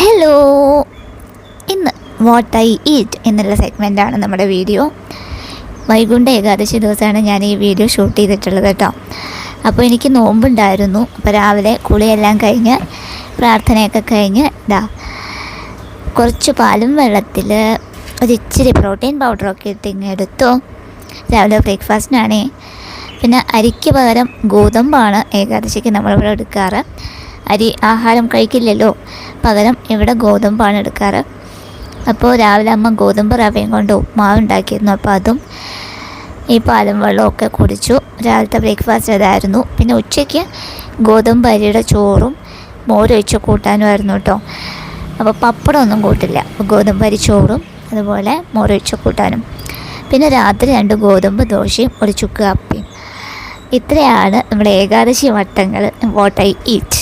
Hello, ഇന്ന് what I eat എന്നുള്ള സെഗ്മെൻ്റാണ് നമ്മുടെ വീഡിയോ. വൈകുണ്ഠ ഏകാദശി ദിവസമാണ് ഞാൻ ഈ വീഡിയോ ഷൂട്ട് ചെയ്തിട്ടുള്ളത് കേട്ടോ. അപ്പോൾ എനിക്ക് നോമ്പുണ്ടായിരുന്നു. അപ്പോൾ രാവിലെ കുളിയെല്ലാം കഴിഞ്ഞ് പ്രാർത്ഥനയൊക്കെ കഴിഞ്ഞ് കുറച്ച് പാലും വെള്ളത്തിൽ ഒരിച്ചിരി പ്രോട്ടീൻ പൗഡറൊക്കെ ഇട്ട് എടുത്തു. രാവിലെ ബ്രേക്ക്ഫാസ്റ്റിനാണേ. പിന്നെ അരിക്ക് പകരം ഗോതമ്പാണ് ഏകാദശിക്ക് നമ്മളിവിടെ എടുക്കാറ്. അരി ആഹാരം കഴിക്കില്ലല്ലോ, പകരം ഇവിടെ ഗോതമ്പാണ് എടുക്കാറ്. അപ്പോൾ രാവിലെ അമ്മ ഗോതമ്പ് റവയും കൊണ്ട് ഉപ്മാവ് ഉണ്ടാക്കിയിരുന്നു. അപ്പോൾ അതും ഈ പാലും വെള്ളമൊക്കെ കുടിച്ചു. രാവിലത്തെ ബ്രേക്ക്ഫാസ്റ്റ് അതായിരുന്നു. പിന്നെ ഉച്ചയ്ക്ക് ഗോതമ്പ് അരിയുടെ ചോറും മോരൊഴിച്ച് കൂട്ടാനുമായിരുന്നു കേട്ടോ. അപ്പോൾ പപ്പടമൊന്നും കൂട്ടില്ല. അപ്പോൾ ഗോതമ്പ് അരി ചോറും അതുപോലെ മോരൊഴിച്ച് കൂട്ടാനും. പിന്നെ രാത്രി 2 ഗോതമ്പ് ദോശയും ഒരു ചുക്ക് കാപ്പിയും. ഇത്രയാണ് നമ്മുടെ ഏകാദശി വട്ടങ്ങൾ വാട്ട് ഐ ഈറ്റ്.